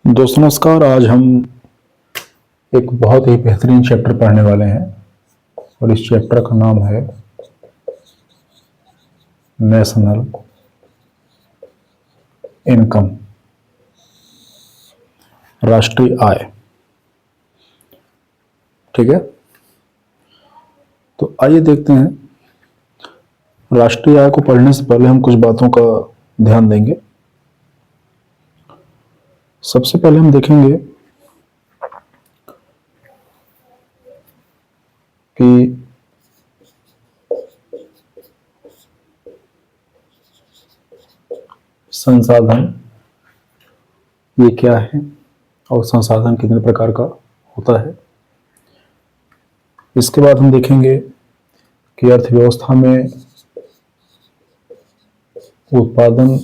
दोस्तों नमस्कार। आज हम एक बहुत ही बेहतरीन चैप्टर पढ़ने वाले हैं और इस चैप्टर का नाम है नेशनल इनकम, राष्ट्रीय आय। ठीक है, तो आइए देखते हैं। राष्ट्रीय आय को पढ़ने से पहले हम कुछ बातों का ध्यान देंगे। सबसे पहले हम देखेंगे कि संसाधन ये क्या है और संसाधन कितने प्रकार का होता है। इसके बाद हम देखेंगे कि अर्थव्यवस्था में उत्पादन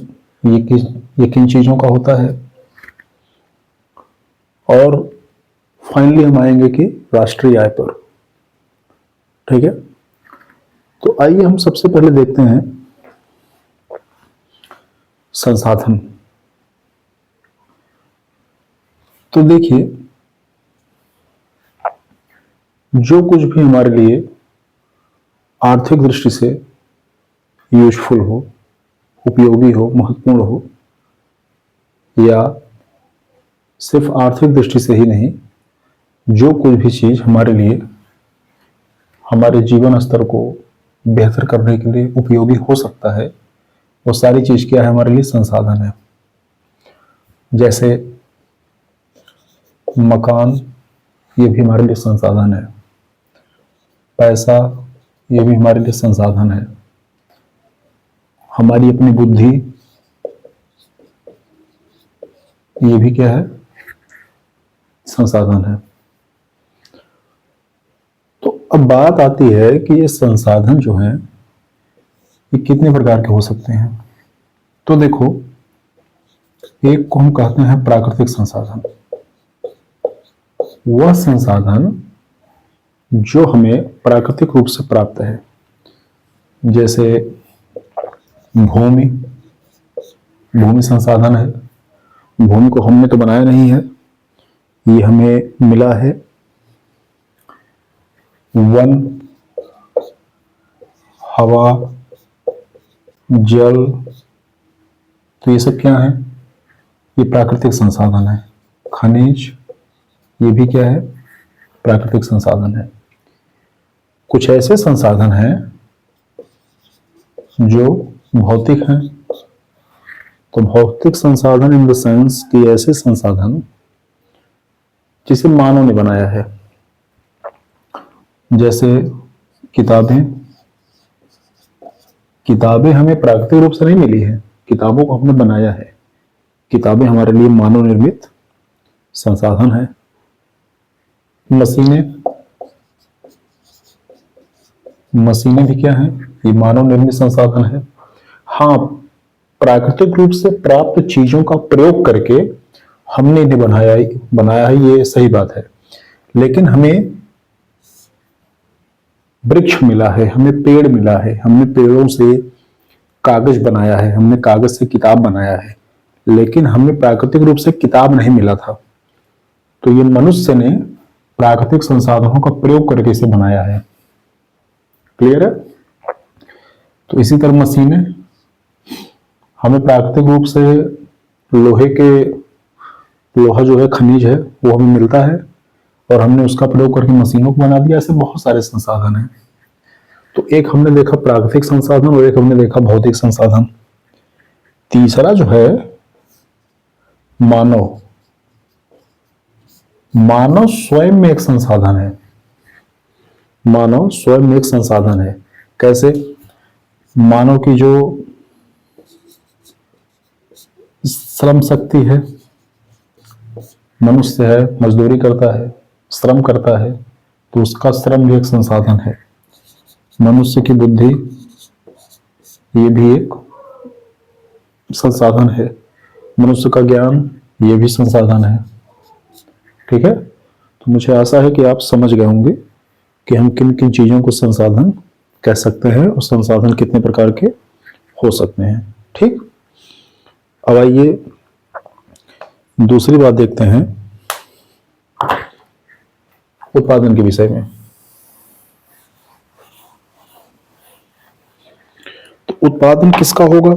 ये किन चीज़ों का होता है, और फाइनली हम आएंगे कि राष्ट्रीय आय पर। ठीक है, तो आइए हम सबसे पहले देखते हैं संसाधन। तो देखिए, जो कुछ भी हमारे लिए आर्थिक दृष्टि से यूजफुल हो, उपयोगी हो, महत्वपूर्ण हो, या सिर्फ आर्थिक दृष्टि से ही नहीं, जो कुछ भी चीज हमारे लिए हमारे जीवन स्तर को बेहतर करने के लिए उपयोगी हो सकता है, वो सारी चीज क्या है? हमारे लिए संसाधन है। जैसे मकान, ये भी हमारे लिए संसाधन है। पैसा, ये भी हमारे लिए संसाधन है। हमारी अपनी बुद्धि, ये भी क्या है? संसाधन है। तो अब बात आती है कि ये संसाधन जो हैं ये कितने प्रकार के हो सकते हैं। तो देखो, एक को हम कहते हैं प्राकृतिक संसाधन। वह संसाधन जो हमें प्राकृतिक रूप से प्राप्त है, जैसे भूमि संसाधन है। भूमि को हमने तो बनाया नहीं है, ये हमें मिला है। वन, हवा, जल, तो ये सब क्या है? ये प्राकृतिक संसाधन है। खनिज, ये भी क्या है? प्राकृतिक संसाधन है। कुछ ऐसे संसाधन हैं जो भौतिक हैं। तो भौतिक संसाधन इन द सेंस कि ऐसे संसाधन जिसे मानव ने बनाया है। जैसे किताबें हमें प्राकृतिक रूप से नहीं मिली है, किताबों को हमने बनाया है। किताबें हमारे लिए मानव निर्मित संसाधन है। मशीनें भी क्या है? ये मानव निर्मित संसाधन है। हाँ, प्राकृतिक रूप से प्राप्त चीजों का प्रयोग करके हमने इन्हें बनाया है, ये सही बात है। लेकिन हमें वृक्ष मिला है, हमें पेड़ मिला है, हमने पेड़ों से कागज बनाया है, हमने कागज से किताब बनाया है, लेकिन हमें प्राकृतिक रूप से किताब नहीं मिला था। तो ये मनुष्य ने प्राकृतिक संसाधनों का प्रयोग करके इसे बनाया है। क्लियर है? तो इसी तरह मशीनें, हमें प्राकृतिक रूप से लोहा जो है, खनिज है, वो हमें मिलता है और हमने उसका प्रयोग करके मशीनों को बना दिया। ऐसे बहुत सारे संसाधन हैं। तो एक हमने देखा प्राकृतिक संसाधन और एक हमने देखा भौतिक संसाधन। तीसरा जो है मानव स्वयं में एक संसाधन है। मानव स्वयं में एक संसाधन है। कैसे? मानव की जो श्रम शक्ति है, मनुष्य है, मजदूरी करता है, श्रम करता है, तो उसका श्रम भी एक संसाधन है। मनुष्य की बुद्धि, ये भी एक संसाधन है। मनुष्य का ज्ञान, ये भी संसाधन है। ठीक है, तो मुझे आशा है कि आप समझ गए होंगे कि हम किन किन चीजों को संसाधन कह सकते हैं और संसाधन कितने प्रकार के हो सकते हैं। ठीक, अब आइए दूसरी बात देखते हैं उत्पादन के विषय में। तो उत्पादन किसका होगा?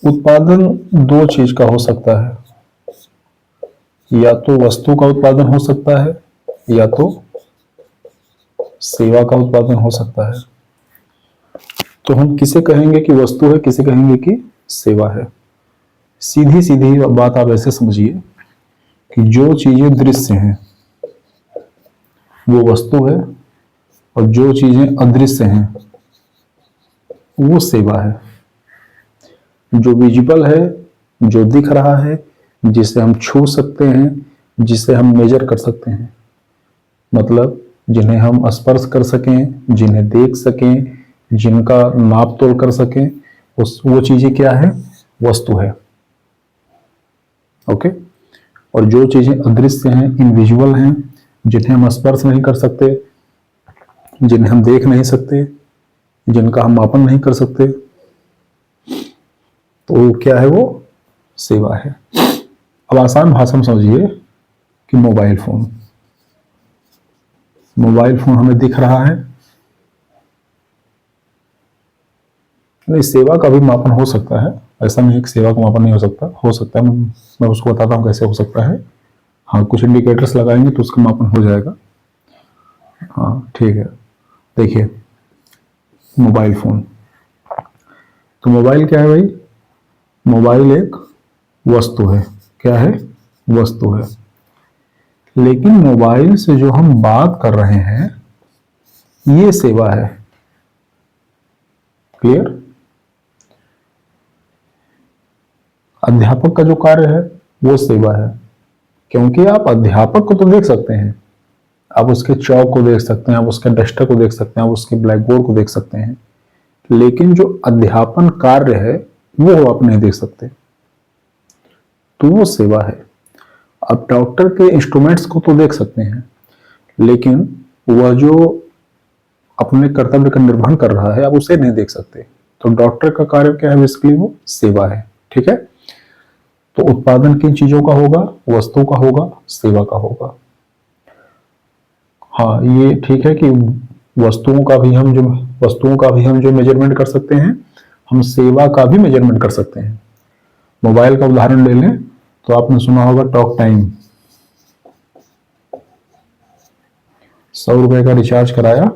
उत्पादन दो चीज का हो सकता है, या तो वस्तु का उत्पादन हो सकता है या तो सेवा का उत्पादन हो सकता है। तो हम किसे कहेंगे कि वस्तु है, किसे कहेंगे कि सेवा है? सीधी सीधी बात आप ऐसे समझिए कि जो चीजें दृश्य हैं वो वस्तु है, और जो चीजें अदृश्य हैं वो सेवा है। जो विजिबल है, जो दिख रहा है, जिसे हम छू सकते हैं, जिसे हम मेजर कर सकते हैं, मतलब जिन्हें हम स्पर्श कर सकें, जिन्हें देख सकें, जिनका नाप तोल कर सकें, वो चीजें क्या है? वस्तु है। ओके। और जो चीजें अदृश्य हैं, इनविजुअल हैं, जिन्हें हम स्पर्श नहीं कर सकते, जिन्हें हम देख नहीं सकते, जिनका हम मापन नहीं कर सकते, तो क्या है? वो सेवा है। अब आसान भाषा में समझिए कि मोबाइल फोन हमें दिख रहा है, नहीं, सेवा का भी मापन हो सकता है, ऐसा नहीं है कि सेवा का मापन नहीं हो सकता है। मैं उसको बताता हूँ कैसे हो सकता है। हाँ, कुछ इंडिकेटर्स लगाएंगे तो उसका मापन हो जाएगा। हाँ ठीक है। देखिए मोबाइल फोन, तो मोबाइल क्या है भाई? मोबाइल एक वस्तु है। क्या है? वस्तु है। लेकिन मोबाइल से जो हम बात कर रहे हैं ये सेवा है। क्लियर? अध्यापक का जो कार्य है वो सेवा है, क्योंकि आप अध्यापक को तो देख सकते हैं, आप उसके चौक को देख सकते हैं, आप उसके डस्टर को देख सकते हैं, आप उसके ब्लैक बोर्ड को देख सकते हैं, लेकिन जो अध्यापन कार्य है वो आप नहीं देख सकते, तो वो सेवा है। आप डॉक्टर के इंस्ट्रूमेंट्स को तो देख सकते हैं, लेकिन वह जो अपने कर्तव्य का निर्वहन कर रहा है आप उसे नहीं देख सकते। तो डॉक्टर का कार्य क्या है? बेसिकली वो सेवा है। ठीक है। तो उत्पादन किन चीजों का होगा? वस्तु का होगा, सेवा का होगा। हाँ ये ठीक है कि वस्तुओं का भी हम जो मेजरमेंट कर सकते हैं, हम सेवा का भी मेजरमेंट कर सकते हैं। मोबाइल का उदाहरण ले लें तो आपने सुना होगा टॉक टाइम। 100 रुपए का रिचार्ज कराया,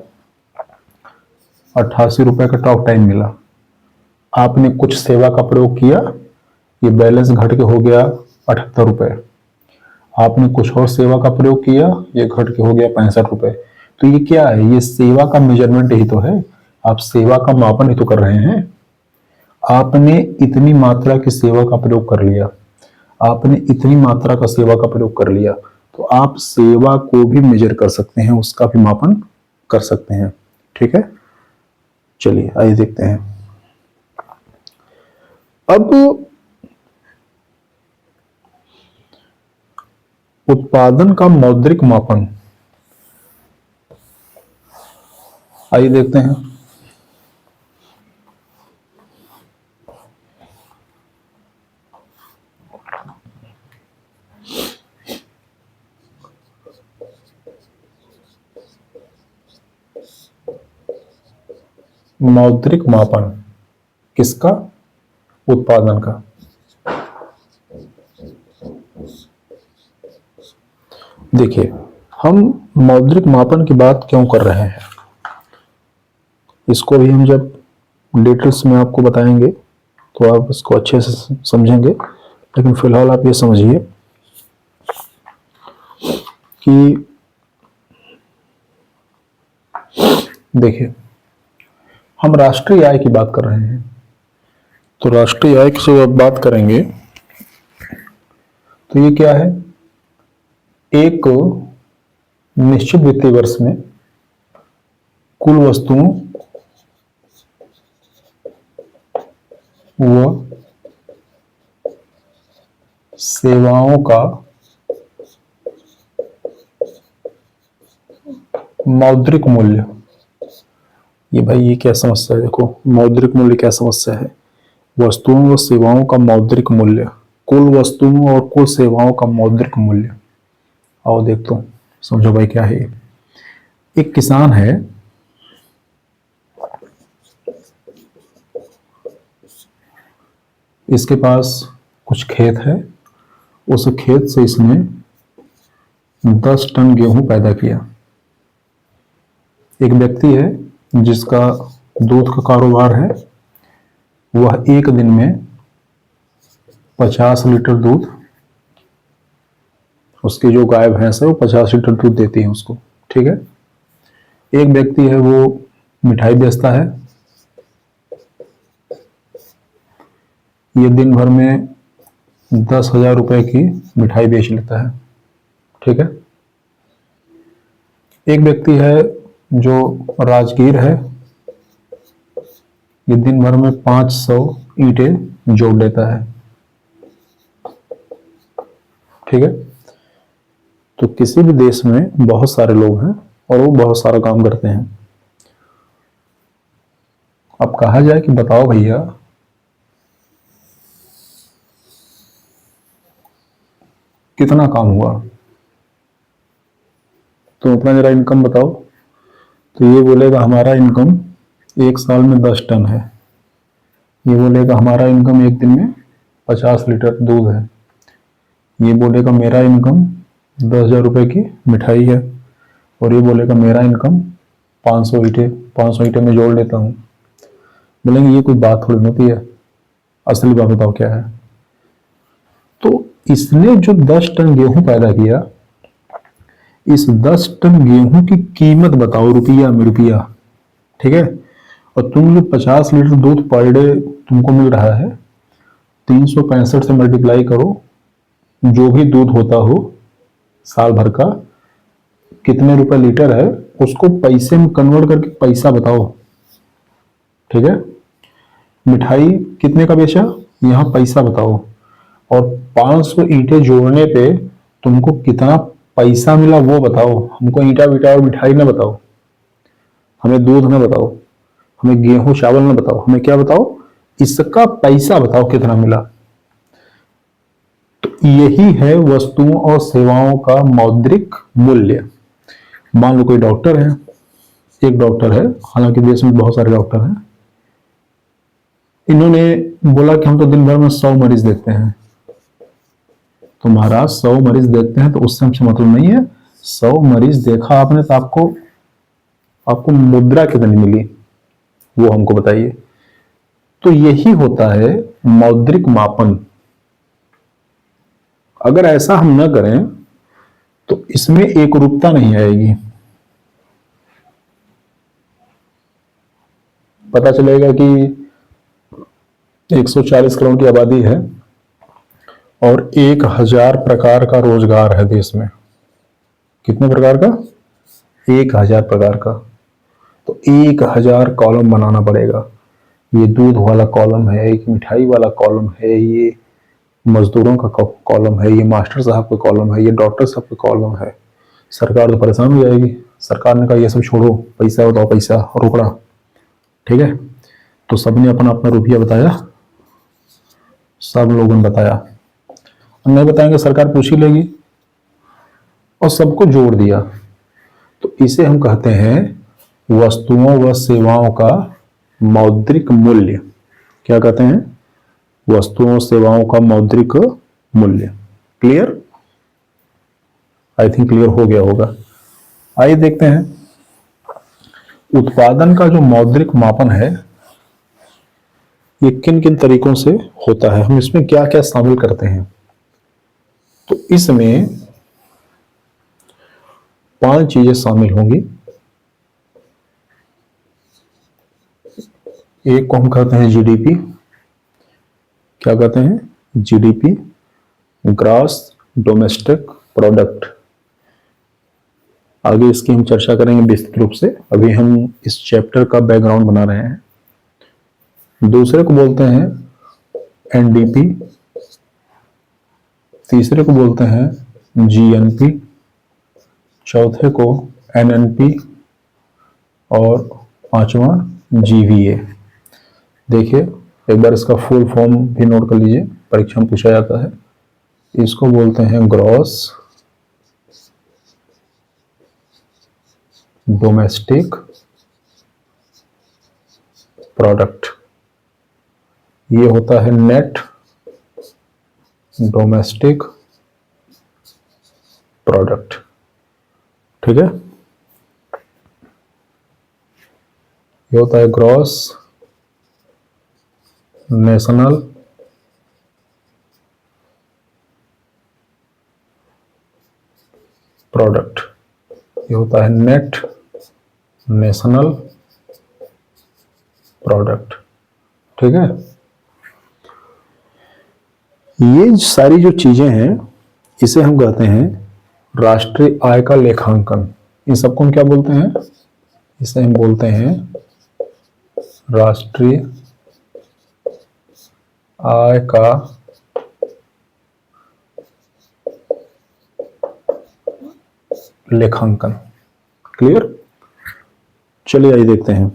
88 रुपए का टॉक टाइम मिला। आपने कुछ सेवा का प्रयोग किया, ये बैलेंस घट के हो गया 78 रुपए। आपने कुछ और सेवा का प्रयोग किया, ये घट के हो गया 65 रुपए। तो ये क्या है? ये सेवा का मेजरमेंट ही तो है। आप सेवा का मापन ही तो कर रहे हैं। आपने इतनी मात्रा की सेवा का प्रयोग कर लिया, आपने इतनी मात्रा का सेवा का प्रयोग कर लिया, तो आप सेवा को भी मेजर कर सकते हैं, उसका भी मापन कर सकते हैं। ठीक है। चलिए आइए देखते हैं। अब उत्पादन का मौद्रिक मापन, आइए देखते हैं। मौद्रिक मापन किसका? उत्पादन का। देखिए हम मौद्रिक मापन की बात क्यों कर रहे हैं, इसको भी हम जब डिटेल्स में आपको बताएंगे तो आप इसको अच्छे से समझेंगे, लेकिन फिलहाल आप ये समझिए कि देखिए हम राष्ट्रीय आय की बात कर रहे हैं, तो राष्ट्रीय आय की जब बात करेंगे तो ये क्या है? एक निश्चित वित्तीय वर्ष में कुल वस्तुओं व सेवाओं का मौद्रिक मूल्य। ये भाई ये क्या समस्या है? देखो मौद्रिक मूल्य क्या समस्या है? वस्तुओं व सेवाओं का मौद्रिक मूल्य कुल वस्तुओं और कुल सेवाओं का मौद्रिक मूल्य। आओ देख तो समझो भाई क्या है ये। एक किसान है, इसके पास कुछ खेत है, उस खेत से इसने 10 टन गेहूं पैदा किया। एक व्यक्ति है जिसका दूध का कारोबार है, वह एक दिन में 50 लीटर दूध, उसकी जो गाय भैंस है वो 50 लीटर दूध देती है उसको, ठीक है। एक व्यक्ति है वो मिठाई बेचता है, ये दिन भर में 10,000 रुपए की मिठाई बेच लेता है, ठीक है। एक व्यक्ति है जो राजगीर है, ये दिन भर में 500 ईंटें जोड़ लेता है, ठीक है। तो किसी भी देश में बहुत सारे लोग हैं और वो बहुत सारा काम करते हैं। अब कहा जाए कि बताओ भैया कितना काम हुआ, तो अपना जरा इनकम बताओ। तो ये बोलेगा हमारा इनकम एक साल में 10 टन है, ये बोलेगा हमारा इनकम एक दिन में 50 लीटर दूध है, ये बोलेगा मेरा इनकम 10,000 रुपए की मिठाई है, और ये बोलेगा मेरा इनकम 500 ईंटें में जोड़ लेता हूँ। बोलेंगे ये कोई बात थोड़ी होती है, असली बात बताओ क्या है। तो इसने जो 10 टन गेहूं पैदा किया, इस 10 टन गेहूं की कीमत बताओ रुपया में, रुपया, ठीक है। और तुम जो 50 लीटर दूध पर डे तुमको मिल रहा है, 365 से मल्टीप्लाई करो, जो भी दूध होता हो साल भर का कितने रुपए लीटर है, उसको पैसे में कन्वर्ट करके पैसा बताओ, ठीक है। मिठाई कितने का बेचा, यहाँ पैसा बताओ, और 500 ईंटें जोड़ने पे तुमको कितना पैसा मिला वो बताओ। हमको ईंटा बीटा और मिठाई ना बताओ, हमें दूध ना बताओ, हमें गेहूं चावल ना बताओ, हमें क्या बताओ, इसका पैसा बताओ कितना मिला। तो यही है वस्तुओं और सेवाओं का मौद्रिक मूल्य। मान लो कोई डॉक्टर है, एक डॉक्टर है, हालांकि देश में बहुत सारे डॉक्टर हैं, इन्होंने बोला कि हम तो दिन भर में 100 मरीज देखते हैं। तो महाराज 100 मरीज देखते हैं तो उससे हमसे मतलब नहीं है, 100 मरीज देखा आपने तो आपको मुद्रा कितनी मिली वो हमको बताइए। तो यही होता है मौद्रिक मापन। अगर ऐसा हम न करें तो इसमें एकरूपता नहीं आएगी। पता चलेगा कि 140 करोड़ की आबादी है और 1000 प्रकार का रोजगार है देश में। कितने प्रकार का? 1000 प्रकार का। तो 1000 कॉलम बनाना पड़ेगा। ये दूध वाला कॉलम है, एक मिठाई वाला कॉलम है, ये मजदूरों का कॉलम है, ये मास्टर साहब का कॉलम है, ये डॉक्टर साहब का कॉलम है। सरकार तो परेशान हो जाएगी। सरकार ने कहा ये सब छोड़ो, पैसा बताओ, पैसा रोकड़ा, ठीक है। तो सबने अपना अपना रुपया बताया, सब लोगों ने बताया। नहीं बताएंगे सरकार पूछ ही लेगी, और सबको जोड़ दिया। तो इसे हम कहते हैं वस्तुओं व सेवाओं का मौद्रिक मूल्य। क्या कहते हैं? वस्तुओं सेवाओं का मौद्रिक मूल्य। क्लियर? आई थिंक क्लियर हो गया होगा। आइए देखते हैं उत्पादन का जो मौद्रिक मापन है ये किन किन तरीकों से होता है, हम इसमें क्या क्या शामिल करते हैं। तो इसमें 5 चीजें शामिल होंगी। एक को हम कहते हैं जीडीपी। क्या कहते हैं? GDP, gross domestic product. आगे इसकी हम चर्चा करेंगे विस्तृत रूप से, अभी हम इस चैप्टर का बैकग्राउंड बना रहे हैं। दूसरे को बोलते हैं एनडीपी, तीसरे को बोलते हैं जीएनपी, चौथे को एनएनपी, और पांचवा जीवीए। देखिए एक बार इसका फुल फॉर्म भी नोट कर लीजिए। परीक्षा में पूछा जाता है। इसको बोलते हैं ग्रॉस डोमेस्टिक प्रोडक्ट। ये होता है नेट डोमेस्टिक प्रोडक्ट। ठीक है, ये होता है ग्रॉस नेशनल प्रोडक्ट। ये होता है नेट नेशनल प्रोडक्ट। ठीक है, ये सारी जो चीजें हैं इसे हम कहते हैं राष्ट्रीय आय का लेखांकन। इन सबको हम क्या बोलते हैं? इसे हम बोलते हैं राष्ट्रीय आय का लेखांकन। क्लियर? चलिए आइए देखते हैं।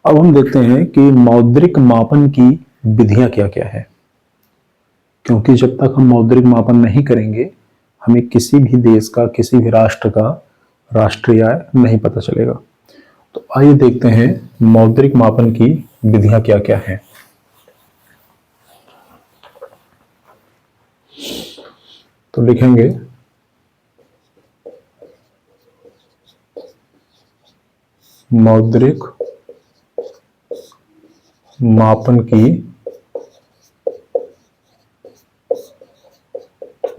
अब हम देखते हैं कि मौद्रिक मापन की विधियां क्या क्या है, क्योंकि जब तक हम मौद्रिक मापन नहीं करेंगे हमें किसी भी देश का, किसी भी राष्ट्र का राष्ट्रीय आय नहीं पता चलेगा। तो आइए देखते हैं मौद्रिक मापन की विधियां क्या क्या हैं। तो लिखेंगे मौद्रिक मापन की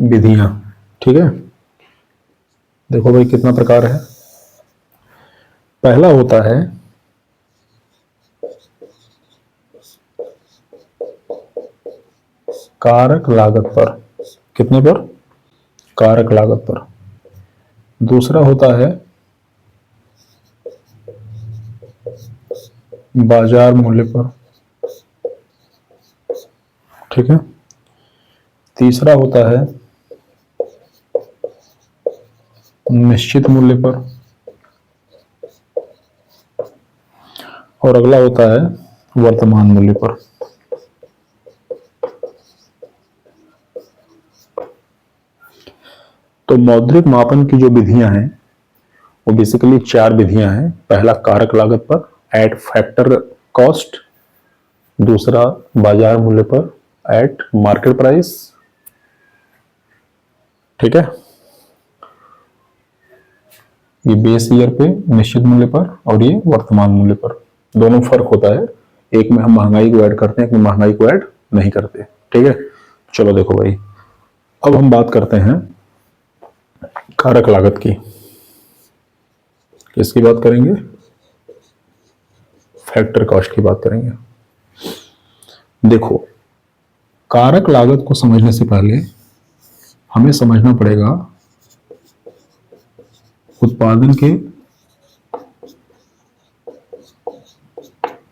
विधियां। ठीक है, देखो भाई कितना प्रकार है। पहला होता है कारक लागत पर। कितने पर? कारक लागत पर। दूसरा होता है बाजार मूल्य पर। ठीक है, तीसरा होता है निश्चित मूल्य पर, और अगला होता है वर्तमान मूल्य पर। तो मौद्रिक मापन की जो विधियां हैं वो बेसिकली 4 विधियां हैं। पहला कारक लागत पर, एट फैक्टर कॉस्ट। दूसरा बाजार मूल्य पर, एट मार्केट प्राइस। ठीक है, ये बेस ईयर पे निश्चित मूल्य पर और ये वर्तमान मूल्य पर। दोनों फर्क होता है, एक में हम महंगाई को ऐड करते हैं, एक में महंगाई को ऐड नहीं करते। ठीक है, चलो देखो भाई, अब हम बात करते हैं कारक लागत की। किसकी बात करेंगे? फैक्टर कॉस्ट की बात करेंगे। देखो, कारक लागत को समझने से पहले हमें समझना पड़ेगा उत्पादन के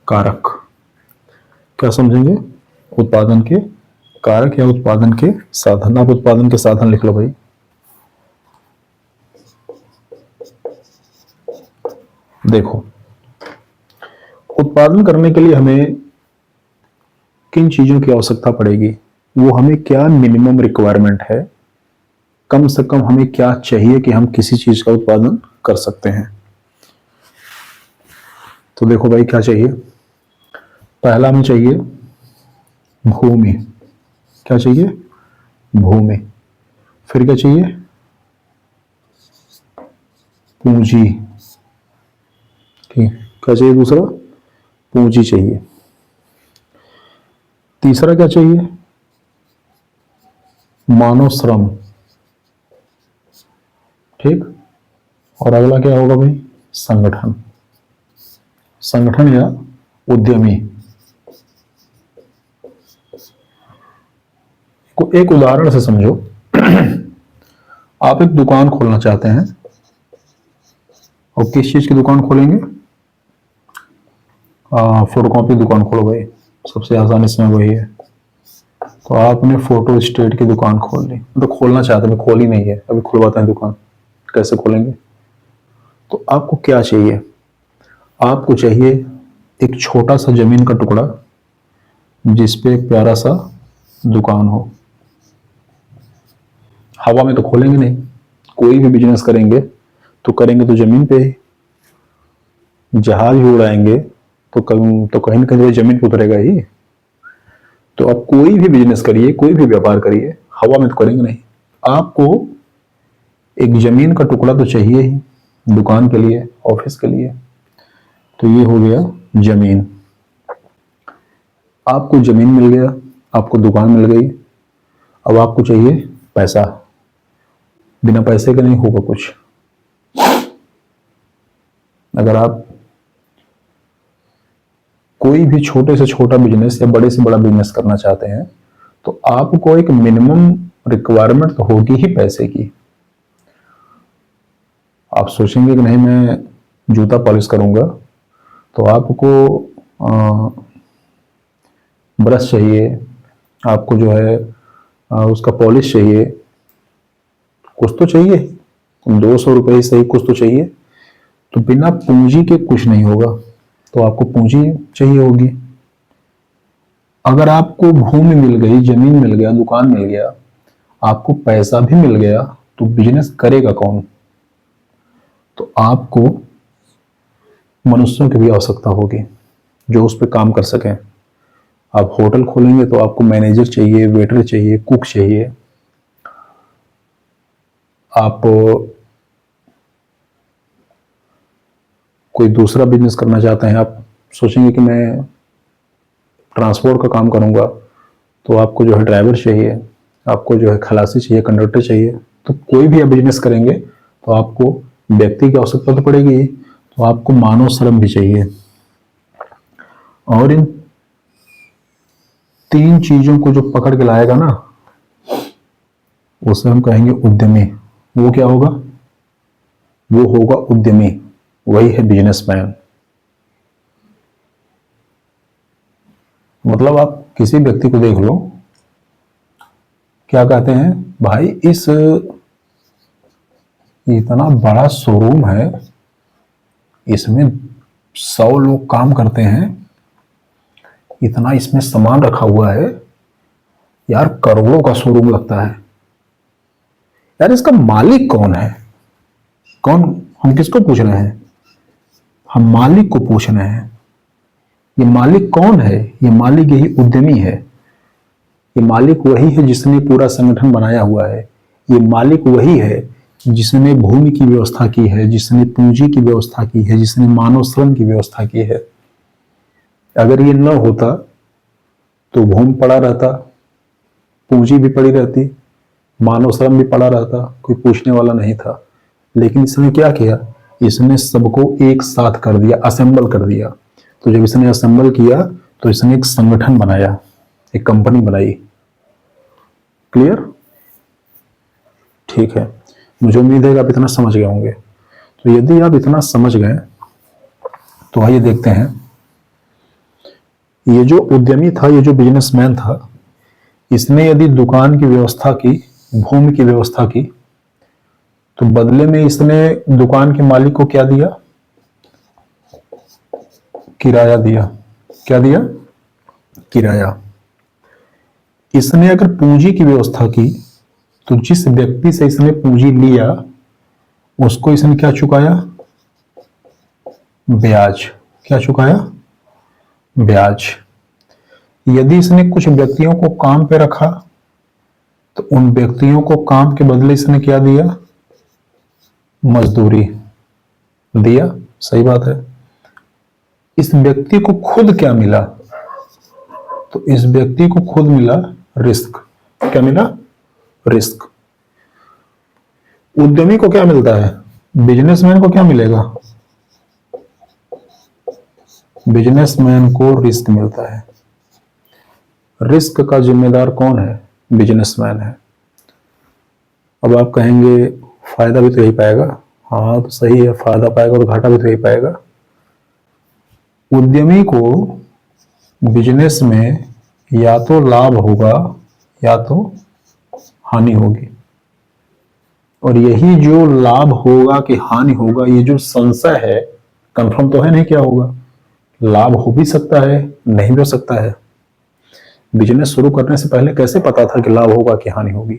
कारक। क्या समझेंगे? उत्पादन के कारक या उत्पादन के साधन। आप उत्पादन के साधन लिख लो भाई। देखो, उत्पादन करने के लिए हमें किन चीजों की आवश्यकता पड़ेगी, वो हमें क्या मिनिमम रिक्वायरमेंट है, कम से कम हमें क्या चाहिए कि हम किसी चीज का उत्पादन कर सकते हैं। तो देखो भाई क्या चाहिए। पहला हमें चाहिए भूमि। क्या चाहिए? भूमि। फिर क्या चाहिए? पूंजी। ठीक, क्या चाहिए? दूसरा पूंजी चाहिए। तीसरा क्या चाहिए? मानव श्रम। ठीक, और अगला क्या होगा भाई? संगठन। संगठन या उद्यमी। को एक उदाहरण से समझो। आप एक दुकान खोलना चाहते हैं, और किस चीज की दुकान खोलेंगे? फोटोकॉपी दुकान खोलो भाई, सबसे आसान इसमें वही है। तो आपने फोटो स्टेट की दुकान खोल ली। तो खोलना चाहते हैं, खोली नहीं है, अभी खुलवाते हैं दुकान। कैसे खोलेंगे? तो आपको क्या चाहिए? आपको चाहिए एक छोटा सा जमीन का टुकड़ा जिस पे एक प्यारा सा दुकान हो। हवा में तो खोलेंगे नहीं, कोई भी बिजनेस करेंगे तो करेंगे तो जमीन पे ही। जहाज भी उड़ाएंगे तो कहीं ना कहीं जमीन पे उतरेगा ही। तो आप कोई भी बिजनेस करिए, कोई भी व्यापार करिए, हवा में तो करेंगे नहीं। आपको एक जमीन का टुकड़ा तो चाहिए ही, दुकान के लिए, ऑफिस के लिए। तो ये हो गया जमीन। आपको जमीन मिल गया, आपको दुकान मिल गई, अब आपको चाहिए पैसा। बिना पैसे के नहीं होगा कुछ। अगर आप कोई भी छोटे से छोटा बिजनेस या बड़े से बड़ा बिजनेस करना चाहते हैं तो आपको एक मिनिमम रिक्वायरमेंट तो होगी ही पैसे की। आप सोचेंगे कि नहीं मैं जूता पॉलिश करूंगा तो आपको ब्रश चाहिए, आपको जो है उसका पॉलिश चाहिए, कुछ तो चाहिए, 200 रुपये ही सही, कुछ तो चाहिए। तो बिना पूंजी के कुछ नहीं होगा, तो आपको पूंजी चाहिए होगी। अगर आपको भूमि मिल गई, जमीन मिल गया, दुकान मिल गया, आपको पैसा भी मिल गया, तो बिजनेस करेगा कौन? तो आपको मनुष्यों की भी आवश्यकता होगी जो उस पर काम कर सकें। आप होटल खोलेंगे तो आपको मैनेजर चाहिए, वेटर चाहिए, कुक चाहिए। आप कोई दूसरा बिजनेस करना चाहते हैं, आप सोचेंगे कि मैं ट्रांसपोर्ट का काम करूंगा तो आपको जो है ड्राइवर चाहिए, आपको जो है खलासी चाहिए, कंडक्टर चाहिए। तो कोई भी आप बिजनेस करेंगे तो आपको व्यक्ति की आवश्यकता तो पड़ेगी, तो आपको मानव श्रम भी चाहिए। और इन 3 चीजों को जो पकड़ के लाएगा ना, उसे हम कहेंगे उद्यमी। वो क्या होगा? वो होगा उद्यमी, वही है बिजनेसमैन। मतलब आप किसी व्यक्ति को देख लो, क्या कहते हैं, भाई इस इतना बड़ा शोरूम है, इसमें 100 लोग काम करते हैं, इतना इसमें सामान रखा हुआ है, यार करोड़ों का शोरूम लगता है। यार इसका मालिक कौन है? कौन? हम किसको पूछ रहे हैं? हम मालिक को पूछ रहे हैं। ये मालिक कौन है? ये मालिक यही उद्यमी है। ये मालिक वही है जिसने पूरा संगठन बनाया हुआ है। ये मालिक वही है जिसने भूमि की व्यवस्था की है, जिसने पूंजी की व्यवस्था की है, जिसने मानव श्रम की व्यवस्था की है। अगर ये न होता तो भूमि पड़ा रहता, पूंजी भी पड़ी रहती, मानव श्रम भी पड़ा रहता, कोई पूछने वाला नहीं था। लेकिन इसने क्या किया? इसने सबको एक साथ कर दिया, असेंबल कर दिया। तो जब इसने असेंबल किया तो इसने एक संगठन बनाया, एक कंपनी बनाई। क्लियर? ठीक है, मुझे उम्मीद है कि आप इतना समझ गए होंगे। तो यदि आप इतना समझ गए तो आइए देखते हैं, ये जो उद्यमी था, ये जो बिजनेसमैन था, इसने यदि दुकान की व्यवस्था की, भूमि की व्यवस्था की, तो बदले में इसने दुकान के मालिक को क्या दिया? किराया दिया। क्या दिया? किराया। इसने अगर पूंजी की व्यवस्था की तो जिस व्यक्ति से इसने पूंजी लिया उसको इसने क्या चुकाया? ब्याज। क्या चुकाया? ब्याज। यदि इसने कुछ व्यक्तियों को काम पे रखा तो उन व्यक्तियों को काम के बदले इसने क्या दिया? मजदूरी दिया। सही बात है। इस व्यक्ति को खुद क्या मिला? तो इस व्यक्ति को खुद मिला रिस्क। क्या मिला? रिस्क। उद्यमी को क्या मिलता है? बिजनेसमैन को क्या मिलेगा? बिजनेसमैन को रिस्क मिलता है। रिस्क का जिम्मेदार कौन है? बिजनेसमैन है। अब आप कहेंगे फायदा भी तो यही पाएगा। हाँ तो सही है, फायदा पाएगा तो घाटा भी तो यही पाएगा। उद्यमी को बिजनेस में या तो लाभ होगा या तो हानि होगी। और यही जो लाभ होगा कि हानि होगा, ये जो संशय है, कंफर्म तो है नहीं क्या होगा। लाभ हो भी सकता है, नहीं भी हो सकता है। बिजनेस शुरू करने से पहले कैसे पता था कि लाभ होगा कि हानि होगी?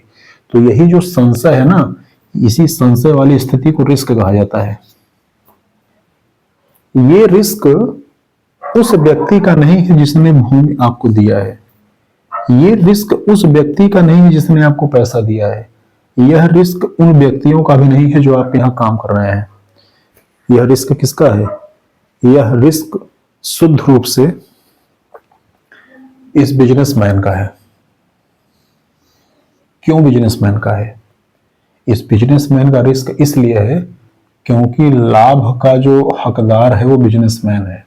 तो यही जो संशय है ना, इसी संशय वाली स्थिति को रिस्क कहा जाता है। ये रिस्क उस व्यक्ति का नहीं है जिसने भूमि आपको दिया है, ये रिस्क उस व्यक्ति का नहीं है जिसने आपको पैसा दिया है, यह रिस्क उन व्यक्तियों का भी नहीं है जो आप यहां काम कर रहे हैं। यह रिस्क किसका है? यह रिस्क शुद्ध रूप से इस बिजनेसमैन का है। क्यों बिजनेसमैन का है? इस बिजनेसमैन का रिस्क इसलिए है क्योंकि लाभ का जो हकदार है वो बिजनेसमैन है।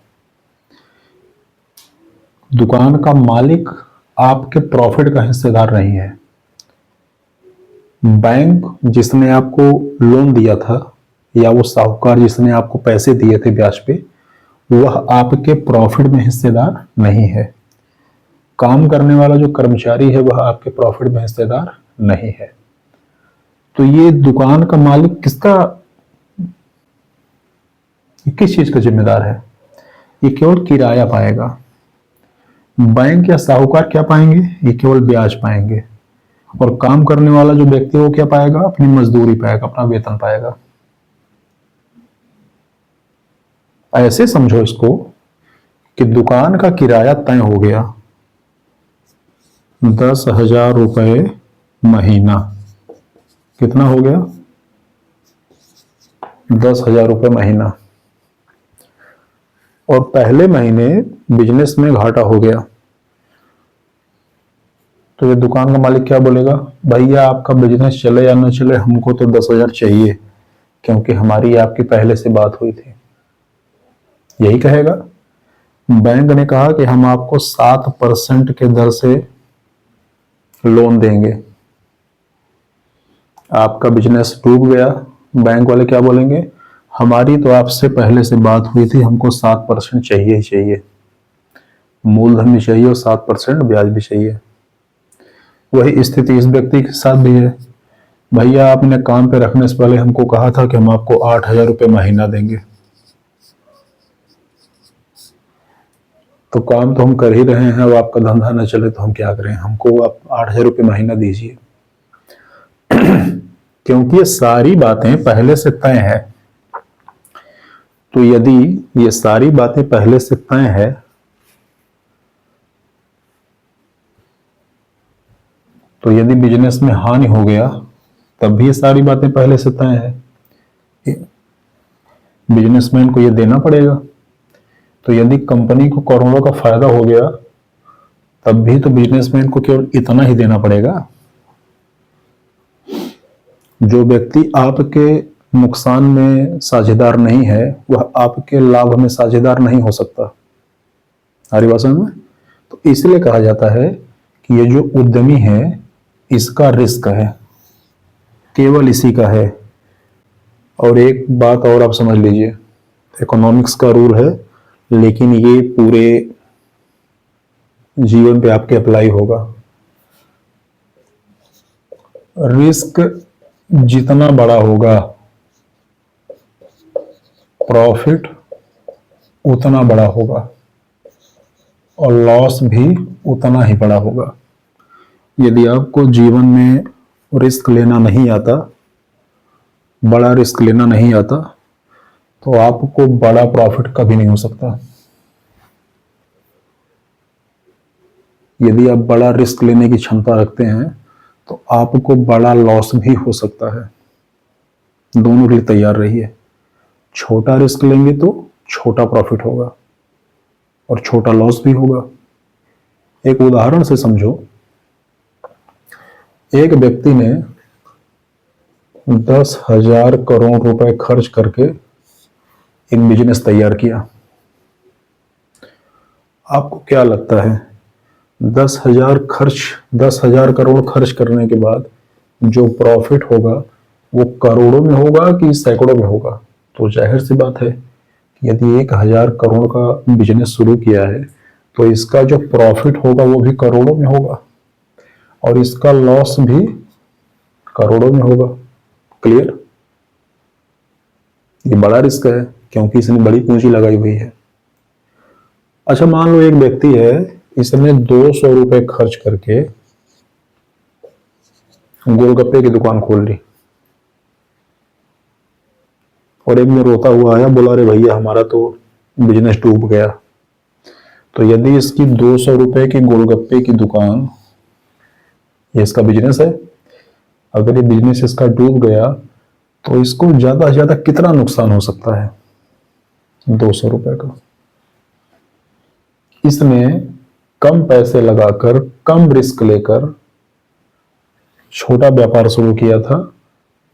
दुकान का मालिक आपके प्रॉफिट का हिस्सेदार नहीं है। बैंक जिसने आपको लोन दिया था या वो साहूकार जिसने आपको पैसे दिए थे ब्याज पे, वह आपके प्रॉफिट में हिस्सेदार नहीं है। काम करने वाला जो कर्मचारी है वह आपके प्रॉफिट में हिस्सेदार नहीं है। तो ये दुकान का मालिक किस चीज का जिम्मेदार है? ये केवल किराया पाएगा। बैंक या साहूकार क्या पाएंगे? ये केवल ब्याज पाएंगे। और काम करने वाला जो व्यक्ति वो क्या पाएगा? अपनी मजदूरी पाएगा, अपना वेतन पाएगा। ऐसे समझो इसको कि दुकान का किराया तय हो गया 10,000 रुपए महीना। कितना हो गया? 10,000 रुपए महीना। और पहले महीने बिजनेस में घाटा हो गया, तो ये दुकान का मालिक क्या बोलेगा? भैया आपका बिजनेस चले या ना चले, हमको तो 10,000 चाहिए, क्योंकि हमारी आपकी पहले से बात हुई थी। यही कहेगा। बैंक ने कहा कि हम आपको 7% के दर से लोन देंगे, आपका बिजनेस डूब गया। बैंक वाले क्या बोलेंगे? हमारी तो आपसे पहले से बात हुई थी, हमको 7% चाहिए ही चाहिए, मूलधन भी चाहिए और 7% ब्याज भी चाहिए। वही स्थिति इस व्यक्ति के साथ भी है। भैया आपने काम पे रखने से पहले हमको कहा था कि हम आपको 8,000 रुपये महीना देंगे, तो काम तो हम कर ही रहे हैं, अब आपका धंधा न चले तो हम क्या करें, हमको आप 8,000 रुपये महीना दीजिए। क्योंकि ये सारी बातें पहले से तय है। तो यदि ये सारी बातें पहले से तय है तो यदि बिजनेस में हानि हो गया तब भी ये सारी बातें पहले से तय है, बिजनेसमैन को ये देना पड़ेगा। तो यदि कंपनी को करोड़ों का फायदा हो गया तब भी तो बिजनेसमैन को केवल इतना ही देना पड़ेगा। जो व्यक्ति आपके नुकसान में साझेदार नहीं है वह आपके लाभ में साझेदार नहीं हो सकता। हमारी बात समझ में? तो इसलिए कहा जाता है कि ये जो उद्यमी है इसका रिस्क है, केवल इसी का है। और एक बात और आप समझ लीजिए, इकोनॉमिक्स का रूल है, लेकिन ये पूरे जीवन पे आपके अप्लाई होगा। रिस्क जितना बड़ा होगा प्रॉफिट उतना बड़ा होगा और लॉस भी उतना ही बड़ा होगा। यदि आपको जीवन में रिस्क लेना नहीं आता, बड़ा रिस्क लेना नहीं आता, तो आपको बड़ा प्रॉफिट कभी नहीं हो सकता। यदि आप बड़ा रिस्क लेने की क्षमता रखते हैं तो आपको बड़ा लॉस भी हो सकता है। दोनों के लिए तैयार रहिए। छोटा रिस्क लेंगे तो छोटा प्रॉफिट होगा और छोटा लॉस भी होगा। एक उदाहरण से समझो, एक व्यक्ति ने 10,000 करोड़ रुपए खर्च करके एक बिजनेस तैयार किया। आपको क्या लगता है 10,000 करोड़ खर्च करने के बाद जो प्रॉफिट होगा वो करोड़ों में होगा कि सैकड़ों में होगा? तो जाहिर सी बात है कि यदि 1,000 करोड़ का बिजनेस शुरू किया है तो इसका जो प्रॉफिट होगा वो भी करोड़ों में होगा और इसका लॉस भी करोड़ों में होगा। क्लियर? ये बड़ा रिस्क है क्योंकि इसने बड़ी पूंजी लगाई हुई है। अच्छा मान लो एक व्यक्ति है, इसने 200 रुपए खर्च करके गोलगप्पे की दुकान खोल ली और एक दिन रोता हुआ आया, बोला अरे भैया हमारा तो बिजनेस डूब गया। तो यदि इसकी 200 रुपए की गोलगप्पे की दुकान, ये इसका बिजनेस है, अगर ये बिजनेस इसका डूब गया तो इसको ज्यादा से ज्यादा कितना नुकसान हो सकता है? 200 रुपए का। इसने कम पैसे लगाकर, कम रिस्क लेकर छोटा व्यापार शुरू किया था,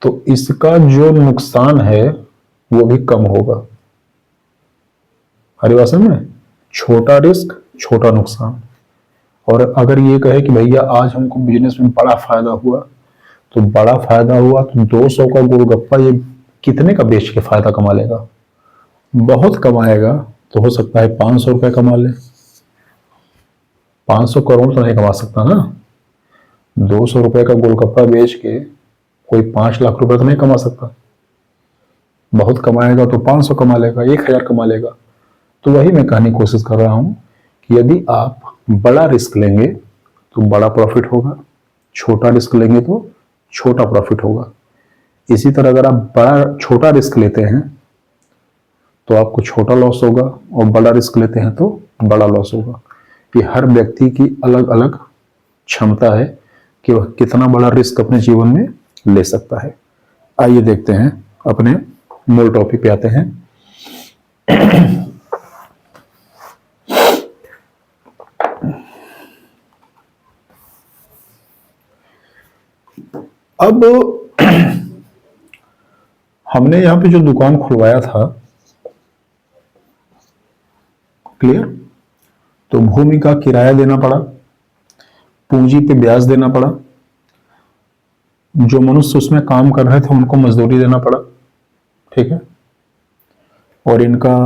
तो इसका जो नुकसान है वो भी कम होगा। हरी बात समझ में? छोटा रिस्क, छोटा नुकसान। और अगर ये कहे कि भैया आज हमको बिजनेस में बड़ा फायदा हुआ, तो बड़ा फायदा हुआ तो 200 का गोलगप्पा ये कितने का बेच के फायदा कमा लेगा? बहुत कमाएगा तो हो सकता है 500 रुपए कमा ले। 500 करोड़ तो नहीं कमा सकता ना। 200 रुपए का गोलगप्पा बेच के कोई 5 लाख रुपए तो नहीं कमा सकता। बहुत कमाएगा तो 500 कमा लेगा, 1000 कमा लेगा। तो वही मैं कहने की कोशिश कर रहा हूं कि यदि आप बड़ा रिस्क लेंगे तो बड़ा प्रॉफिट होगा, छोटा रिस्क लेंगे तो छोटा प्रॉफिट होगा। इसी तरह अगर आप छोटा रिस्क लेते हैं तो आपको छोटा लॉस होगा, और बड़ा रिस्क लेते हैं तो बड़ा लॉस होगा। ये हर व्यक्ति की अलग अलग क्षमता है कि वह कितना बड़ा रिस्क अपने जीवन में ले सकता है। आइए देखते हैं, अपने मूल टॉपिक पे आते हैं। अब हमने यहां पे जो दुकान खुलवाया था, क्लियर, तो भूमि का किराया देना पड़ा, पूंजी पे ब्याज देना पड़ा, जो मनुष्य उसमें काम कर रहे थे उनको मजदूरी देना पड़ा, ठीक है। और इनका,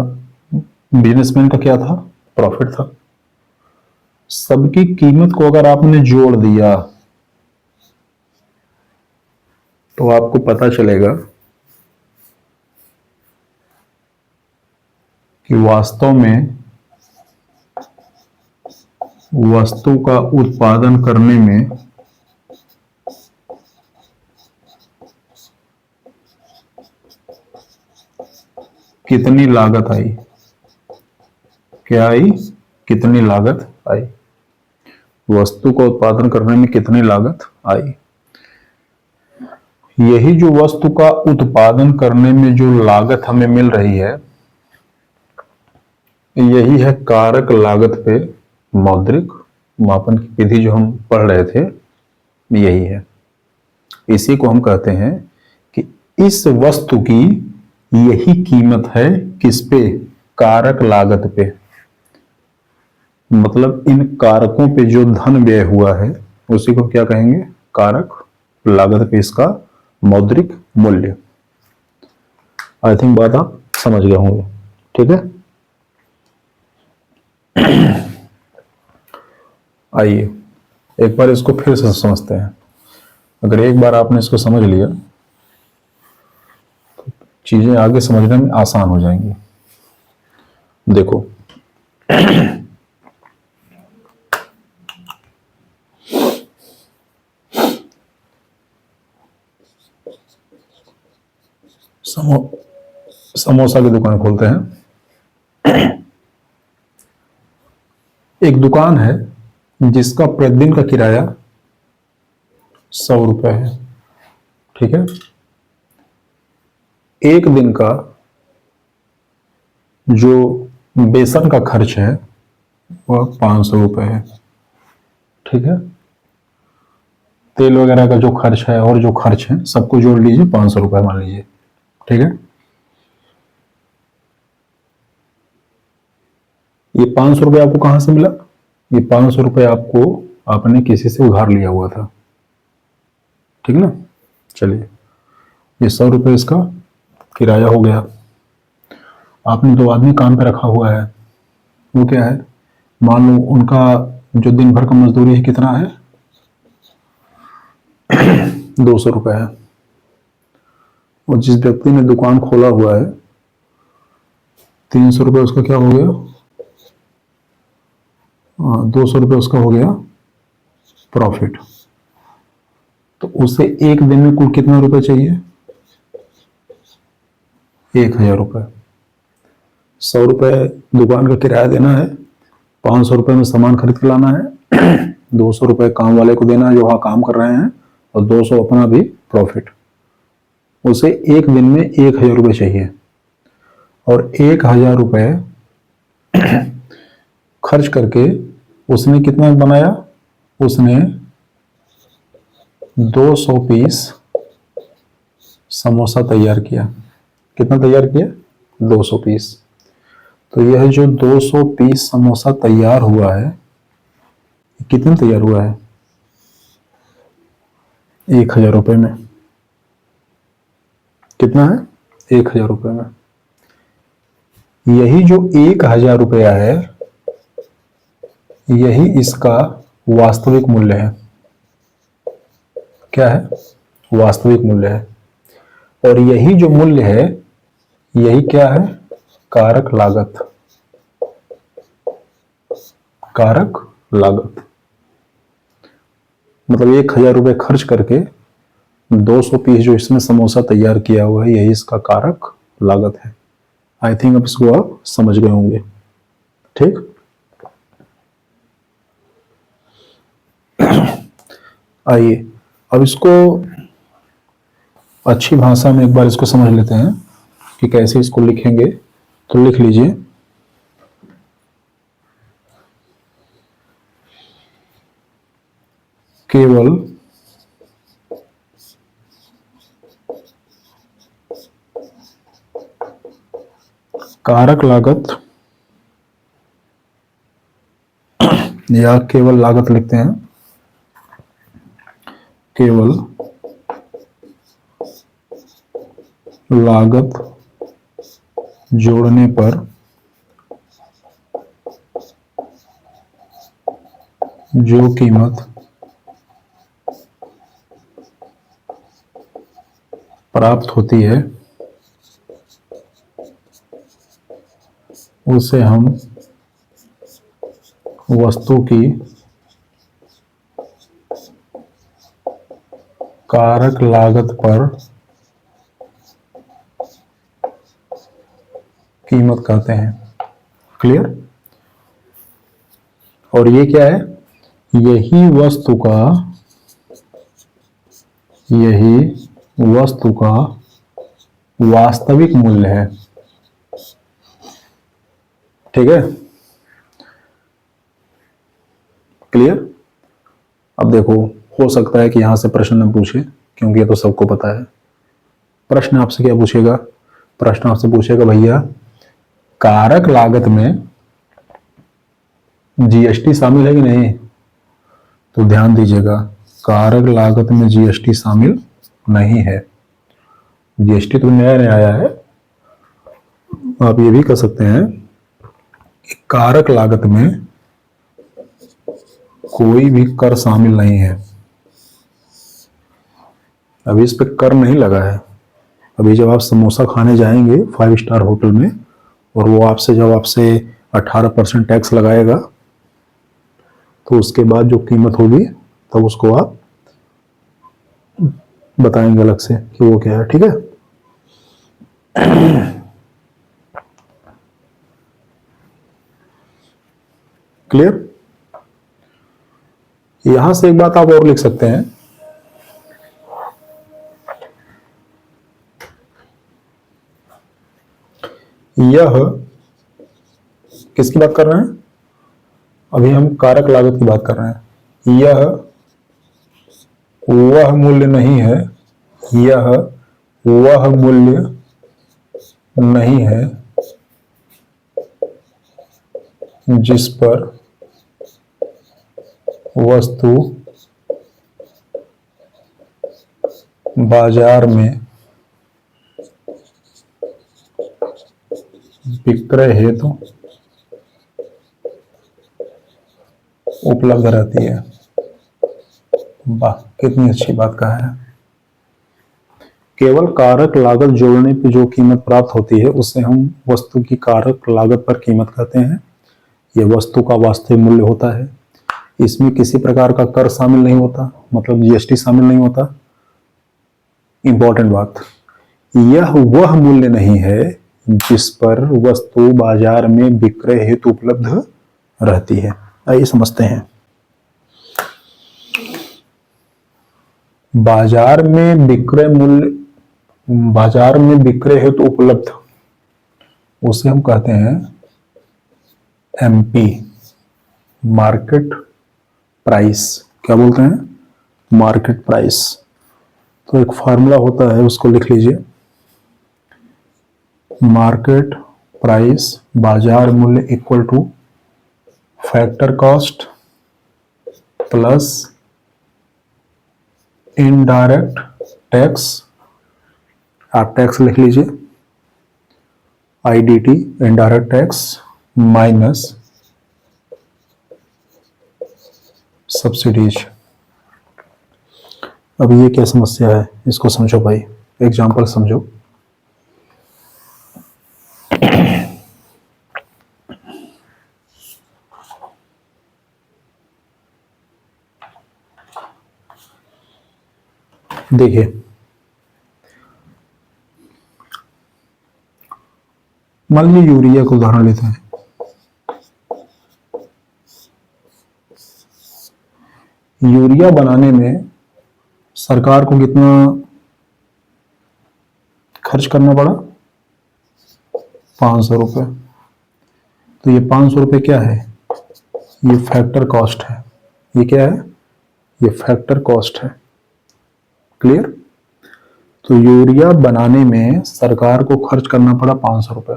बिजनेसमैन का क्या था? प्रॉफिट था। सबकी कीमत को अगर आपने जोड़ दिया तो आपको पता चलेगा कि वास्तव में वस्तु का उत्पादन करने में कितनी लागत आई। क्या आई? कितनी लागत आई। वस्तु का उत्पादन करने में कितनी लागत आई। यही जो वस्तु का उत्पादन करने में जो लागत हमें मिल रही है, यही है कारक लागत पे मौद्रिक मापन की विधि जो हम पढ़ रहे थे, यही है। इसी को हम कहते हैं कि इस वस्तु की यही कीमत है, किस पे? कारक लागत पे। मतलब इन कारकों पे जो धन व्यय हुआ है उसी को क्या कहेंगे? कारक लागत पे इसका मौद्रिक मूल्य। आई थिंक बात आप समझ गए होंगे, ठीक है। आइए एक बार इसको फिर से समझते हैं। अगर एक बार आपने इसको समझ लिया तो चीजें आगे समझने में आसान हो जाएंगी। देखो, समोसा की दुकान खोलते हैं। एक दुकान है जिसका प्रतिदिन का किराया 100 रुपए है, ठीक है। एक दिन का जो बेसन का खर्च है वह 500 रुपए है, ठीक है। तेल वगैरह का जो खर्च है और जो खर्च है सबको जोड़ लीजिए, 500 रुपए मान लीजिए, ठीक है। ये 500 रुपये आपको कहां से मिला? ये 500 रुपये आपको आपने किसी से उधार लिया हुआ था, ठीक ना। चलिए, ये 100 रुपये इसका किराया हो गया। आपने 2 आदमी काम पे रखा हुआ है, वो क्या है? मान लो उनका जो दिन भर का मजदूरी है कितना है? 200 रुपये है। और जिस व्यक्ति ने दुकान खोला हुआ है 300 रुपये उसका क्या हो गया? 200 रुपये उसका हो गया प्रॉफिट। तो उसे एक दिन में कुल कितना रुपए चाहिए? 1000 रुपये। 100 रुपये दुकान का किराया देना है, 500 रुपये में सामान खरीद के लाना है, 200 रुपये काम वाले को देना है जो वहां काम कर रहे हैं, और 200 अपना भी प्रॉफिट। उसे एक दिन में 1000 रुपये चाहिए, और 1000 रुपये खर्च करके उसने कितना बनाया? उसने 200 पीस समोसा तैयार किया। कितना तैयार किया? 200 पीस। तो यह जो 200 पीस समोसा तैयार हुआ है, कितने तैयार हुआ है? 1000 रुपये में। कितना है? 1000 रुपये में। यही जो 1000 रुपया है, यही इसका वास्तविक मूल्य है। क्या है? वास्तविक मूल्य है। और यही जो मूल्य है, यही क्या है? कारक लागत। कारक लागत मतलब 1000 रुपये खर्च करके 200 पीस जो इसमें समोसा तैयार किया हुआ है, यही इसका कारक लागत है। आई थिंक अब इसको आप समझ गए होंगे। ठीक, आइए अब इसको अच्छी भाषा में एक बार इसको समझ लेते हैं कि कैसे इसको लिखेंगे। तो लिख लीजिए, केवल कारक लागत या केवल लागत लिखते हैं, केवल लागत जोड़ने पर जो कीमत प्राप्त होती है, उसे हम वस्तु की कारक लागत पर कीमत कहते हैं। क्लियर? और ये क्या है? यही वस्तु का वास्तविक मूल्य है। ठीक है? क्लियर? अब देखो, हो सकता है कि यहां से प्रश्न न पूछे, क्योंकि ये तो सबको पता है। प्रश्न आपसे क्या पूछेगा? प्रश्न आपसे पूछेगा, भैया कारक लागत में जीएसटी शामिल है कि नहीं? तो ध्यान दीजिएगा, कारक लागत में जीएसटी शामिल नहीं है। जीएसटी तो नया नया आया है। आप ये भी कह सकते हैं कि कारक लागत में कोई भी कर शामिल नहीं है। अभी इस पर कर नहीं लगा है। अभी जब आप समोसा खाने जाएंगे 5 स्टार होटल में, और वो जब आपसे 18% टैक्स लगाएगा, तो उसके बाद जो कीमत होगी तब उसको आप बताएंगे अलग से कि वो क्या है। ठीक है? क्लियर? यहां से एक बात आप और लिख सकते हैं, यह किसकी बात कर रहे हैं? अभी हम कारक लागत की बात कर रहे हैं। यह वह मूल्य नहीं है, यह वह मूल्य नहीं है जिस पर वस्तु बाजार में विक्रय हेतु उपलब्ध रहती है। वाह, कितनी अच्छी बात कहा है। केवल कारक लागत जोड़ने पर जो कीमत प्राप्त होती है, उसे हम वस्तु की कारक लागत पर कीमत कहते हैं। यह वस्तु का वास्तविक मूल्य होता है। इसमें किसी प्रकार का कर शामिल नहीं होता, मतलब जीएसटी शामिल नहीं होता। इंपॉर्टेंट बात, यह वह मूल्य नहीं है जिस पर वस्तु बाजार में विक्रय हेतु उपलब्ध रहती है। आइए समझते हैं। बाजार में विक्रय हेतु उपलब्ध, उसे हम कहते हैं एमपी, मार्केट प्राइस। क्या बोलते हैं? Market price. तो एक फॉर्मूला होता है, उसको लिख लीजिए। मार्केट प्राइस, बाजार मूल्य, equal to factor cost plus indirect tax. आप टैक्स लिख लीजिए, IDT, indirect tax, minus subsidies. अब ये क्या समस्या है, इसको समझो भाई, एग्जाम्पल समझो। देखिए, मान लीजिए यूरिया का उदाहरण लेते हैं। यूरिया बनाने में सरकार को कितना खर्च करना पड़ा? 500 रुपये। तो ये 500 रुपये क्या है? ये फैक्टर कॉस्ट है। ये क्या है? ये फैक्टर कॉस्ट है। क्लियर? तो यूरिया बनाने में सरकार को खर्च करना पड़ा 500 रुपये।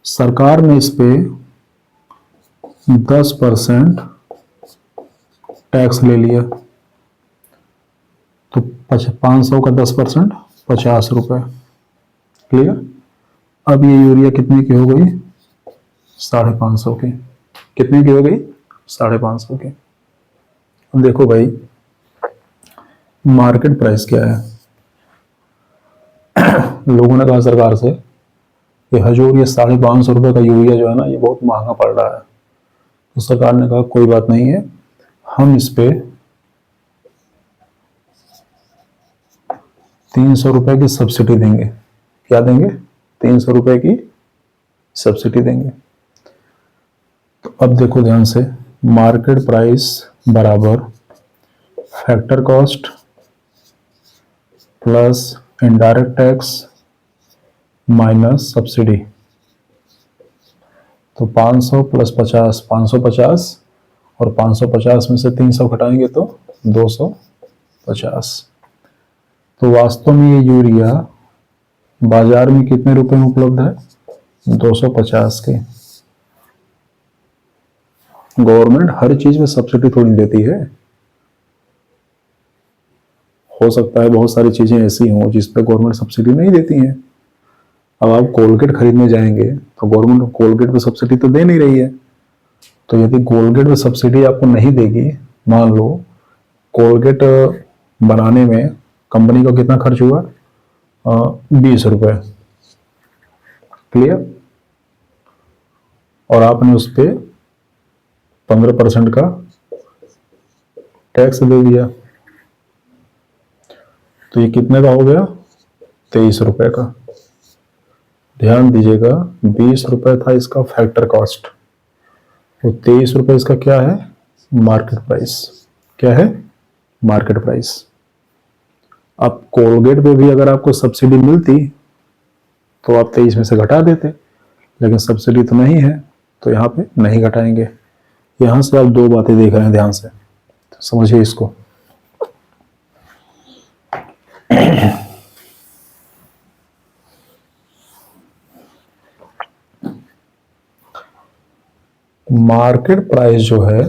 सरकार ने इस पे 10% टैक्स ले लिया, तो 500 का 10% 50 रुपये। क्लियर? अब ये यूरिया कितने की हो गई? 550 की। कितने की हो गई? 550 की। अब देखो भाई, मार्केट प्राइस क्या है? लोगों ने कहा सरकार से कि हजूर ये 550 रुपये का यूरिया जो है ना, ये बहुत महंगा पड़ रहा है। तो सरकार ने कहा कोई बात नहीं है, हम इस पे 300 रुपये की सब्सिडी देंगे। क्या देंगे? 300 रुपये की सब्सिडी देंगे। तो अब देखो ध्यान से, मार्केट प्राइस बराबर factor cost plus indirect tax minus subsidy. तो 500 प्लस 50, 550, और 550 में से 300 घटाएंगे तो 250। तो वास्तव में ये यूरिया बाजार में कितने रुपए में उपलब्ध है? 250 के। गवर्नमेंट हर चीज में सब्सिडी थोड़ी देती है। हो सकता है बहुत सारी चीजें ऐसी हों जिस पे गवर्नमेंट सब्सिडी नहीं देती है। अब आप कोलगेट खरीदने जाएंगे तो गवर्नमेंट कोलगेट पे सब्सिडी तो दे नहीं रही है। तो यदि कोलगेट पे सब्सिडी आपको नहीं देगी, मान लो कोलगेट बनाने में कंपनी को कितना खर्च हुआ? 20 रुपये। क्लियर? और आपने उस पर 15% का टैक्स दे दिया, तो ये कितने का हो गया? 23 रुपये का। ध्यान दीजिएगा, 20 रुपये था इसका फैक्टर कॉस्ट, तो 23 रुपये इसका क्या है? Market price. क्या है? Market price. अब कोलगेट पे भी अगर आपको सब्सिडी मिलती तो आप 23 में से घटा देते, लेकिन सब्सिडी तो नहीं है, तो यहाँ पे नहीं घटाएंगे। यहाँ से आप दो बातें देख रहे हैं ध्यान से, तो समझिए इसको। मार्केट प्राइस जो है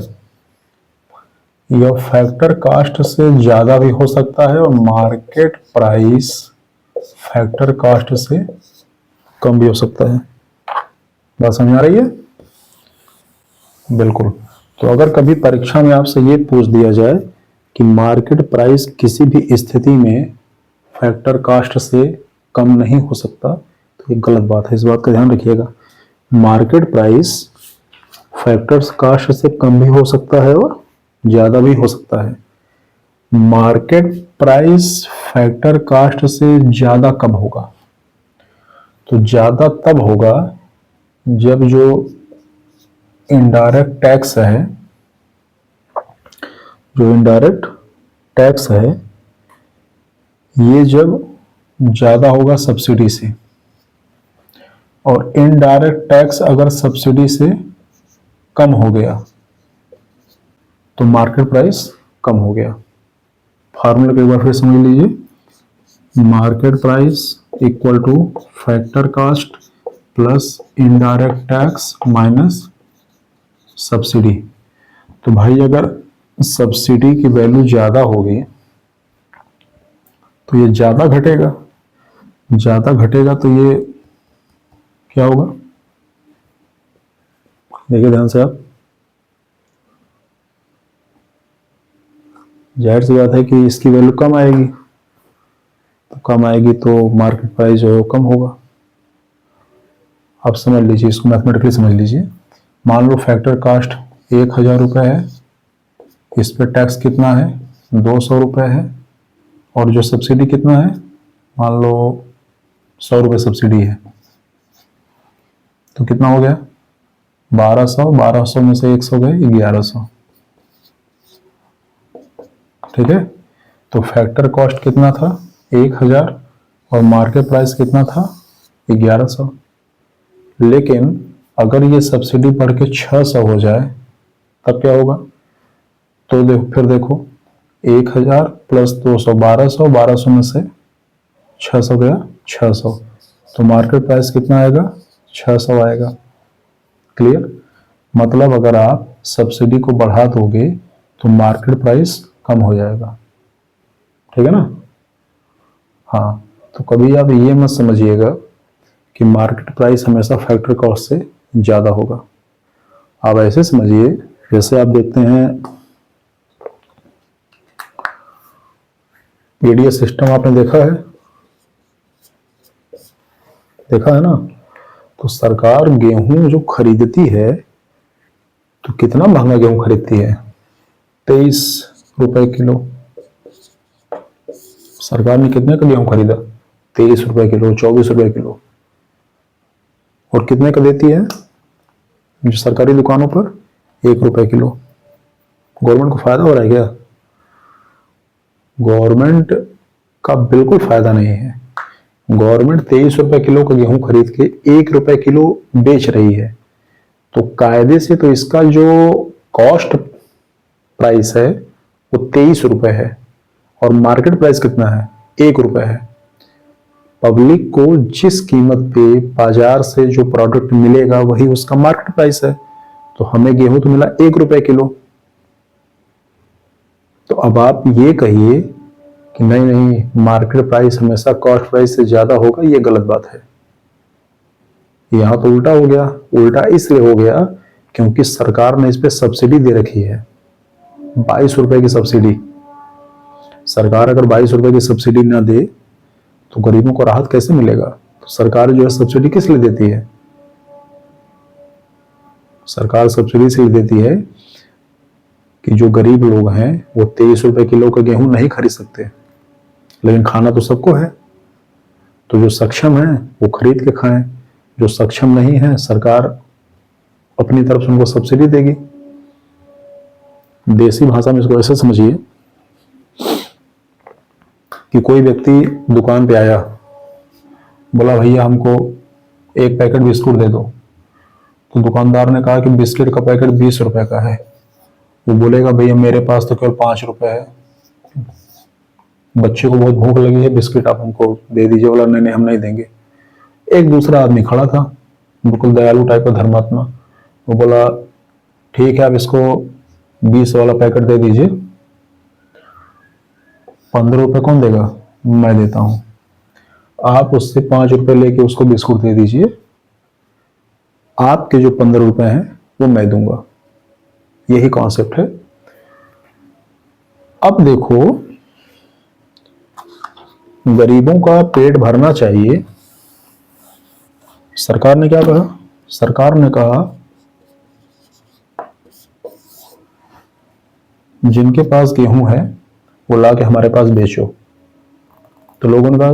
यह फैक्टर कास्ट से ज्यादा भी हो सकता है, और मार्केट प्राइस फैक्टर कास्ट से कम भी हो सकता है। बात समझ आ रही है? बिल्कुल। तो अगर कभी परीक्षा में आपसे ये पूछ दिया जाए कि मार्केट प्राइस किसी भी स्थिति में फैक्टर कास्ट से कम नहीं हो सकता, तो ये गलत बात है। इस बात का ध्यान रखिएगा। मार्केट प्राइस फैक्टर्स कास्ट से कम भी हो सकता है और ज़्यादा भी हो सकता है। मार्केट प्राइस फैक्टर कास्ट से ज़्यादा कब होगा? तो ज़्यादा तब होगा जब जो इनडायरेक्ट टैक्स है, जो इनडायरेक्ट टैक्स है, ये जब ज़्यादा होगा सब्सिडी से, और इनडायरेक्ट टैक्स अगर सब्सिडी से कम हो गया तो मार्केट प्राइस कम हो गया। फार्मूला को एक बार फिर समझ लीजिए। Market price equal to factor cost plus indirect tax minus subsidy. तो भाई अगर सब्सिडी की वैल्यू ज़्यादा होगी तो ये ज़्यादा घटेगा, ज़्यादा घटेगा तो ये क्या होगा? देखिए ध्यान से आप, जाहिर सी बात है कि इसकी वैल्यू कम आएगी, तो कम आएगी तो मार्केट प्राइस जो है वो कम होगा। आप समझ लीजिए, इसको मैथमेटिकली समझ लीजिए। मान लो फैक्टर कास्ट 1000 रुपये है, इस पर टैक्स कितना है? 200 रुपये है, और जो सब्सिडी कितना है? मान लो 100 रुपये सब्सिडी है, तो कितना हो गया? 1200, 1200 में से 100 गए 1100। ठीक है, तो फैक्टर कॉस्ट कितना था? 1000, और मार्केट प्राइस कितना था? 1100। लेकिन अगर ये सब्सिडी बढ़ के 600 हो जाए तब क्या होगा? तो देखो, फिर देखो, 1000 प्लस 200 1200, 1200 में से 600 गया 600, तो मार्केट प्राइस कितना आएगा? 600 आएगा। क्लियर? मतलब अगर आप सब्सिडी को बढ़ा दोगे तो मार्केट प्राइस कम हो जाएगा। ठीक है ना? हाँ, तो कभी आप ये मत समझिएगा कि मार्केट प्राइस हमेशा फैक्टर कॉस्ट से ज़्यादा होगा। आप ऐसे समझिए, जैसे आप देखते हैं ईडीएस सिस्टम, आपने देखा है? देखा है ना? तो सरकार गेहूं जो खरीदती है, तो कितना महंगा गेहूं खरीदती है? 23 रुपए किलो। सरकार ने कितने का गेहूं खरीदा? 23 रुपए किलो, 24 रुपए किलो। और कितने का देती है जो सरकारी दुकानों पर? 1 रुपए किलो। गवर्नमेंट को फायदा हो रहा है क्या? गवर्नमेंट का बिल्कुल फायदा नहीं है। गवर्नमेंट 23 रुपए किलो का गेहूं खरीद के 1 रुपए किलो बेच रही है, तो कायदे से तो इसका जो कॉस्ट प्राइस है वो 23 रुपए है, और मार्केट प्राइस कितना है? 1 रुपए है। पब्लिक को जिस कीमत पे बाजार से जो प्रोडक्ट मिलेगा वही उसका मार्केट प्राइस है। तो हमें गेहूं तो मिला 1 रुपए किलो। तो अब आप ये कहिए कि नहीं नहीं, मार्केट प्राइस हमेशा कॉस्ट प्राइस से ज्यादा होगा, ये गलत बात है। यहां तो उल्टा हो गया। उल्टा इसलिए हो गया क्योंकि सरकार ने इस पे सब्सिडी दे रखी है, 22 रुपए की सब्सिडी। सरकार अगर 22 रुपए की सब्सिडी ना दे तो गरीबों को राहत कैसे मिलेगा? तो सरकार जो है सब्सिडी किस लिए देती है? सरकार सब्सिडी इसलिए देती है कि जो गरीब लोग हैं वो 23 रुपए किलो का गेहूं नहीं खरीद सकते, लेकिन खाना तो सबको है। तो जो सक्षम है वो खरीद के खाएं, जो सक्षम नहीं है सरकार अपनी तरफ से उनको सब्सिडी देगी। देसी भाषा में इसको ऐसे समझिए कि कोई व्यक्ति दुकान पे आया, बोला भैया हमको 1 पैकेट बिस्कुट दे दो। तो दुकानदार ने कहा कि बिस्किट का पैकेट 20 रुपए का है। वो बोलेगा भैया मेरे पास तो केवल 5 रुपए है, बच्चे को बहुत भूख लगी है, बिस्किट आप हमको दे दीजिए। बोला नहीं नहीं, हम नहीं देंगे। एक दूसरा आदमी खड़ा था, बिल्कुल दयालु टाइप का धर्मात्मा, वो बोला ठीक है आप इसको 20 वाला पैकेट दे दीजिए, 15 रुपए कौन देगा? मैं देता हूं। आप उससे 5 रुपए लेके उसको बिस्कुट दे दीजिए, आपके जो 15 रुपए हैं वो मैं दूंगा। यही कॉन्सेप्ट है। अब देखो, गरीबों का पेट भरना चाहिए। सरकार ने क्या कहा? सरकार ने कहा जिनके पास गेहूं है वो ला के हमारे पास बेचो। तो लोगों ने कहा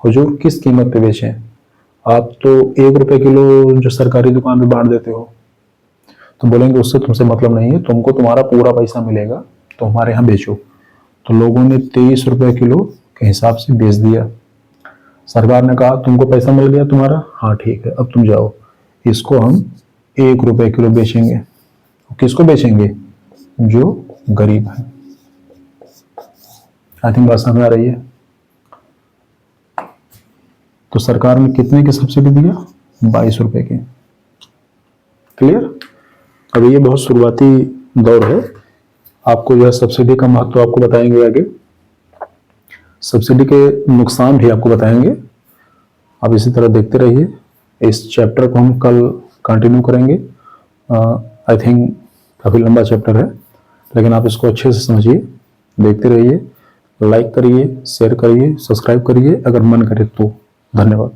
हुजूर किस कीमत पे बेचें, आप तो 1 रुपए किलो जो सरकारी दुकान पे बांट देते हो। तो बोलेंगे उससे तुमसे मतलब नहीं है, तुमको तुम्हारा पूरा पैसा मिलेगा, तो हमारे यहाँ बेचो। तो लोगों ने 23 रुपए किलो के हिसाब से बेच दिया। सरकार ने कहा तुमको पैसा मिल गया तुम्हारा, हाँ ठीक है अब तुम जाओ, इसको हम 1 रुपए किलो बेचेंगे। किसको बेचेंगे? जो गरीब है। आई थिंक बात समझ आ रही है। तो सरकार ने कितने की सब्सिडी दिया? 22 रुपए की। क्लियर? अभी ये बहुत शुरुआती दौर है, आपको जो है सब्सिडी का महत्व आपको बताएंगे आगे, सब्सिडी के नुकसान भी आपको बताएंगे। आप इसी तरह देखते रहिए। इस चैप्टर को हम कल कंटिन्यू करेंगे। आई थिंक काफ़ी लंबा चैप्टर है, लेकिन आप इसको अच्छे से समझिए, देखते रहिए, लाइक करिए, शेयर करिए, सब्सक्राइब करिए अगर मन करे तो। धन्यवाद।